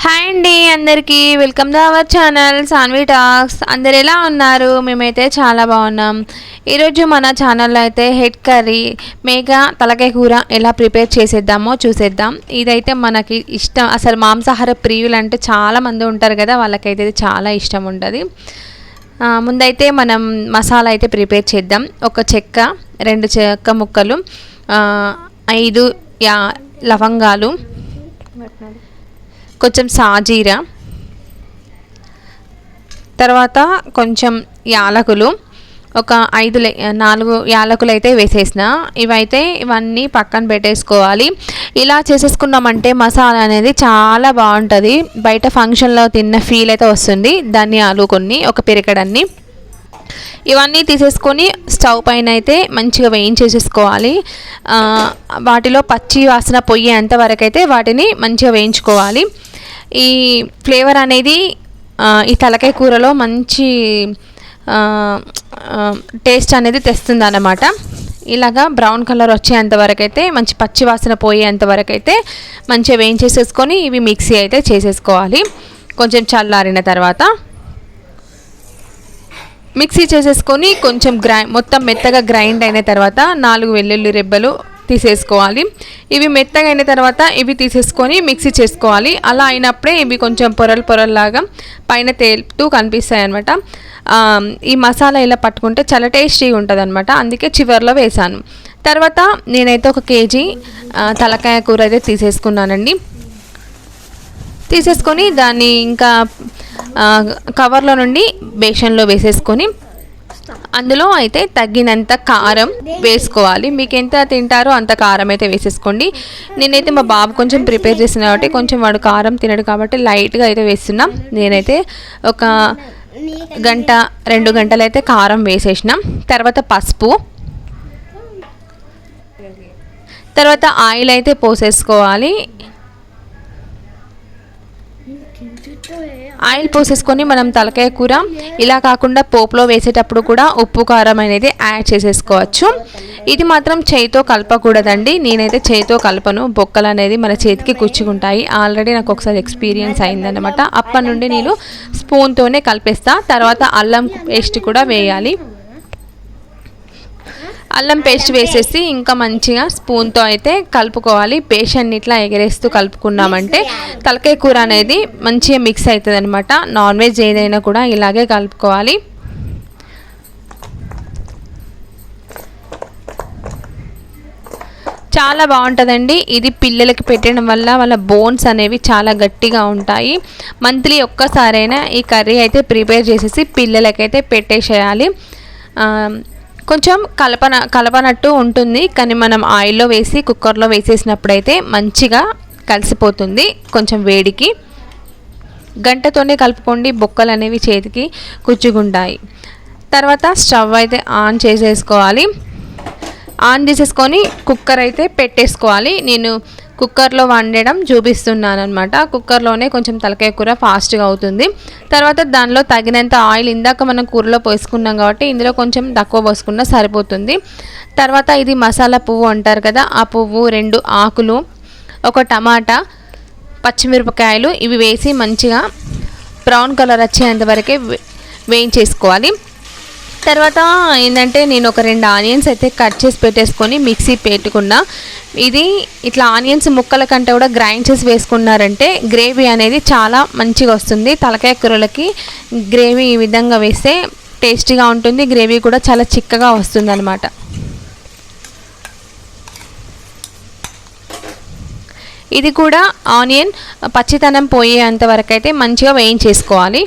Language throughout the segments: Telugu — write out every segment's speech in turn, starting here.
హాయ్ అండి, అందరికీ welcome to our channel Saanvi talks. అందరు ఎలా ఉన్నారు? మేమైతే చాలా బాగున్నాం. ఈరోజు మన ఛానల్లో అయితే హెడ్ కర్రీ మేక తలకాయ కూర ఎలా ప్రిపేర్ చేసేద్దామో చూసేద్దాం. ఇదైతే మనకి ఇష్టం. అసలు మాంసాహార ప్రియులు అంటే చాలామంది ఉంటారు కదా, వాళ్ళకైతే ఇది చాలా ఇష్టం ఉంటుంది. ముందైతే మనం మసాలా అయితే ప్రిపేర్ చేద్దాం. ఒక చెక్క, 2 చెక్క ముక్కలు, 5 లవంగాలు, కొంచెం సాజీరా, తర్వాత కొంచెం యాలకులు, ఒక 4 యాలకులు అయితే వేసేసిన. ఇవన్నీ పక్కన పెట్టేసుకోవాలి. ఇలా చేసేసుకున్నామంటే మసాలా అనేది చాలా బాగుంటుంది. బయట ఫంక్షన్లో తిన్న ఫీల్ అయితే వస్తుంది. ధనియాలు కొన్ని, ఒక పిరికెడన్ని, ఇవన్నీ తీసేసుకొని స్టవ్ పైన అయితే మంచిగా వేయించేసేసుకోవాలి. వాటిలో పచ్చి వాసన పొయ్యేంత వరకు అయితే వాటిని మంచిగా వేయించుకోవాలి. ఈ ఫ్లేవర్ అనేది ఈ తలకాయ కూరలో మంచి టేస్ట్ అనేది తెస్తుంది అన్నమాట. ఇలాగా బ్రౌన్ కలర్ వచ్చేంత వరకు అయితే, మంచి పచ్చి వాసన పోయేంత వరకు అయితే మంచిగా వేయించేసేసుకొని ఇవి మిక్సీ అయితే చేసేసుకోవాలి. కొంచెం చల్లారిన తర్వాత మిక్సీ చేసేసుకొని కొంచెం మొత్తం మెత్తగా గ్రైండ్ అయిన తర్వాత 4 వెల్లుల్లి రెబ్బలు తీసేసుకోవాలి. ఇవి మెత్తగా అయిన తర్వాత ఇవి తీసేసుకొని మిక్సీ చేసుకోవాలి. అలా అయినప్పుడే ఇవి కొంచెం పొరల్లాగా పైన తేలుతూ కనిపిస్తాయి అన్నమాట. ఈ మసాలా ఇలా పట్టుకుంటే చాలా టేస్టీగా ఉంటుంది అనమాట. అందుకే చివరిలో వేసాను. తర్వాత నేనైతే 1 కేజీ తలకాయ కూర అయితే తీసేసుకున్నానండి. తీసేసుకొని దాన్ని ఇంకా కవర్లో నుండి బేషన్లో వేసేసుకొని అందులో అయితే తగినంత కారం వేసుకోవాలి. మీకు ఎంత తింటారో అంత కారం అయితే వేసేసుకోండి. నేనైతే మా బాబు కొంచెం ప్రిపేర్ చేసిన కాబట్టి కొంచెం వాడు కారం తినడు కాబట్టి లైట్గా అయితే వేస్తున్నా. నేనైతే ఒక 1-2 గంటలు అయితే కారం వేసేసిన. తర్వాత పసుపు, తర్వాత ఆయిల్ అయితే పోసేసుకోవాలి. ఆయిల్ పోసేసుకొని మనం తలకాయ కూర ఇలా కాకుండా పోపులో వేసేటప్పుడు కూడా ఉప్పు కారం అనేది యాడ్ చేసేసుకోవచ్చు. ఇది మాత్రం చేయితో కలపకూడదండి. నేనైతే చేయితో కలపను. బొక్కలు అనేది మన చేతికి కుచ్చుకుంటాయి. ఆల్రెడీ నాకు ఒకసారి ఎక్స్పీరియన్స్ అయిందనమాట. అప్పటి నుండి నేను స్పూన్తోనే కలిపేస్తా. తర్వాత అల్లం పేస్ట్ కూడా వేయాలి. అల్లం పేస్ట్ వేసేసి ఇంకా మంచిగా స్పూన్తో అయితే కలుపుకోవాలి. పేస్ట్ని ఇట్లా ఎగరేస్తూ కలుపుకున్నామంటే తలకాయ కూర అనేది మంచిగా మిక్స్ అవుతుంది అనమాట. నాన్ వెజ్ ఏదైనా కూడా ఇలాగే కలుపుకోవాలి. చాలా బాగుంటుందండి. ఇది పిల్లలకి పెట్టడం వల్ల వాళ్ళ బోన్స్ అనేవి చాలా గట్టిగా ఉంటాయి. మంత్లీ ఒక్కసారైనా ఈ కర్రీ అయితే ప్రిపేర్ చేసేసి పిల్లలకైతే పెట్టేసేయాలి. కొంచెం కలపనట్టు ఉంటుంది, కానీ మనం ఆయిల్లో వేసి కుక్కర్లో వేసేసినప్పుడైతే మంచిగా కలిసిపోతుంది. కొంచెం వేడికి గంటతోనే కలుపుకోండి, బొక్కలు అనేవి చేతికి కుచ్చుకుంటాయి. తర్వాత స్టవ్ అయితే ఆన్ చేసేసుకోవాలి. ఆన్ చేసేసుకొని కుక్కర్ అయితే పెట్టేసుకోవాలి. నేను కుక్కర్లో వండడం చూపిస్తున్నాను అనమాట. కుక్కర్లోనే కొంచెం తలకాయ కూర ఫాస్ట్గా అవుతుంది. తర్వాత దానిలో తగినంత ఆయిల్, ఇందాక మనం కూరలో పోసుకున్నాం కాబట్టి ఇందులో కొంచెం తక్కువ పోసుకున్నా సరిపోతుంది. తర్వాత ఇది మసాలా పువ్వు అంటారు కదా, ఆ పువ్వు, 2 ఆకులు, 1 టమాటా, పచ్చిమిరపకాయలు ఇవి వేసి మంచిగా బ్రౌన్ కలర్ వచ్చేంత వరకే వేయించేసుకోవాలి. తర్వాత ఏంటంటే నేను ఒక 2 ఆనియన్స్ అయితే కట్ చేసి పెట్టేసుకొని మిక్సీ పెట్టుకున్నా. ఇది ఇట్లా ఆనియన్స్ ముక్కల కంటే కూడా గ్రైండ్ చేసి వేసుకున్నారంటే గ్రేవీ అనేది చాలా మంచిగా వస్తుంది. తలకాయ కూరలకి గ్రేవీ ఈ విధంగా వేస్తే టేస్టీగా ఉంటుంది. గ్రేవీ కూడా చాలా చిక్కగా వస్తుంది అన్నమాట. ఇది కూడా ఆనియన్ పచ్చితనం పోయేంత వరకు అయితే మంచిగా వేయించేసుకోవాలి.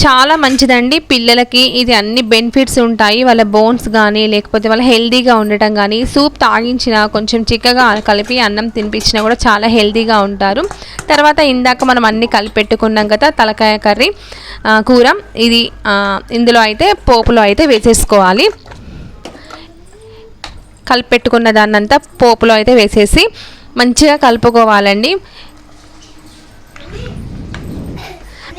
చాలా మంచిదండి పిల్లలకి. ఇది అన్ని బెనిఫిట్స్ ఉంటాయి. వాళ్ళ బోన్స్ కానీ లేకపోతే వాళ్ళ హెల్తీగా ఉండటం కానీ, సూప్ తాగించిన కొంచెం చిక్కగా కలిపి అన్నం తినిపించినా కూడా చాలా హెల్తీగా ఉంటారు. తర్వాత ఇందాక మనం అన్ని కలిపి పెట్టుకున్నాం కదా తలకాయ కర్రీ కూర, ఇది ఇందులో అయితే పోపులో అయితే వేసేసుకోవాలి. కలిపి పెట్టుకున్న దాన్నంతా పోపులో అయితే వేసేసి మంచిగా కలుపుకోవాలండి.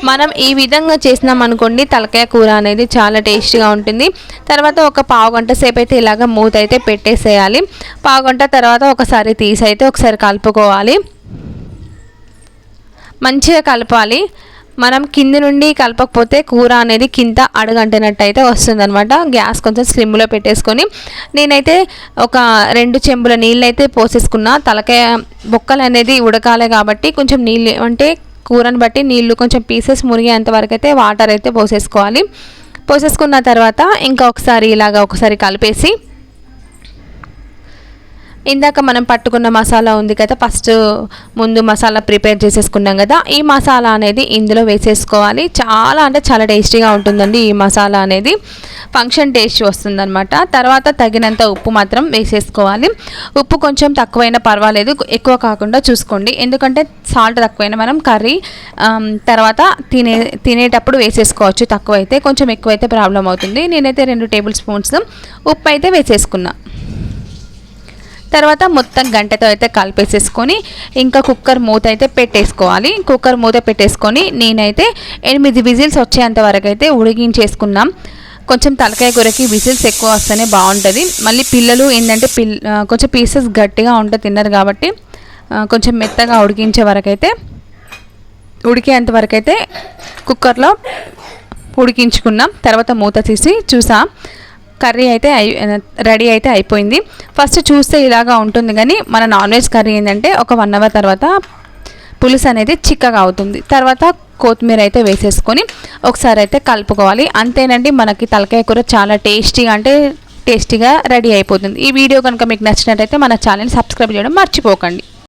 మనం ఈ విధంగా చేసినాం అనుకోండి తలకాయ కూర అనేది చాలా టేస్టీగా ఉంటుంది. తర్వాత ఒక పావు గంట సేపు అయితే ఇలాగ మూత అయితే పెట్టేసేయాలి. పావు గంట తర్వాత ఒకసారి తీసి అయితే ఒకసారి కలుపుకోవాలి. మంచిగా కలపాలి. మనం కింది నుండి కలపకపోతే కూర అనేది కింద అడుగంటినట్టు అయితే వస్తుందన్నమాట. గ్యాస్ కొంచెం స్లిమ్లో పెట్టేసుకొని నేనైతే ఒక 2 చెంబుల నీళ్ళు అయితే పోసేసుకున్నా. తలకాయ బొక్కలు అనేది ఉడకాలి కాబట్టి కొంచెం నీళ్ళు అంటే కూరని బట్టి నీళ్ళు కొంచెం పీసెస్ మురిగేంత వరకు అయితే వాటర్ అయితే పోసేసుకోవాలి. పోసేసుకున్న తర్వాత ఇంకా ఒకసారి కలిపేసి ఇందాక మనం పట్టుకున్న మసాలా ఉంది కదా, ఫస్ట్ ముందు మసాలా ప్రిపేర్ చేసేసుకున్నాం కదా, ఈ మసాలా అనేది ఇందులో వేసేసుకోవాలి. చాలా అంటే చాలా టేస్టీగా ఉంటుందండి ఈ మసాలా అనేది. ఫంక్షన్ టేస్ట్ వస్తుందన్నమాట. తర్వాత తగినంత ఉప్పు మాత్రం వేసేసుకోవాలి. ఉప్పు కొంచెం తక్కువైనా పర్వాలేదు, ఎక్కువ కాకుండా చూసుకోండి. ఎందుకంటే సాల్ట్ తక్కువైనా మనం కర్రీ తర్వాత తినేటప్పుడు వేసేసుకోవచ్చు. తక్కువైతే కొంచెం ఎక్కువైతే ప్రాబ్లం అవుతుంది. నేనైతే 2 టేబుల్ స్పూన్స్ ఉప్పు అయితే వేసేసుకున్నా. తర్వాత మొత్తం గంటతో అయితే కలిపేసేసుకొని ఇంకా కుక్కర్ మూత అయితే పెట్టేసుకోవాలి. కుక్కర్ మూత పెట్టేసుకొని నేనైతే 8 విజిల్స్ వచ్చేంత వరకు అయితే ఉడికించేసుకున్నాం. కొంచెం తలకాయ కూరకి విజిల్స్ ఎక్కువ వస్తేనే బాగుంటుంది. మళ్ళీ పిల్లలు ఏంటంటే కొంచెం పీసెస్ గట్టిగా ఉంటే తిన్నారు కాబట్టి కొంచెం మెత్తగా ఉడికేంత వరకు అయితే కుక్కర్లో ఉడికించుకున్నాం. తర్వాత మూత తీసి చూసా కర్రీ అయితే రెడీ అయితే అయిపోయింది. ఫస్ట్ చూస్తే ఇలాగా ఉంటుంది కానీ మన నాన్ వెజ్ కర్రీ ఏంటంటే ఒక 1 అవర్ తర్వాత పులుసు అనేది చిక్కగా అవుతుంది. తర్వాత కొత్తిమీర అయితే వేసేసుకొని ఒకసారి అయితే కలుపుకోవాలి. అంతేనండి, మనకి తలకాయ కూర చాలా టేస్టీగా రెడీ అయిపోతుంది. ఈ వీడియో కనుక మీకు నచ్చినట్టయితే మన ఛానల్ సబ్స్క్రైబ్ చేయడం మర్చిపోకండి.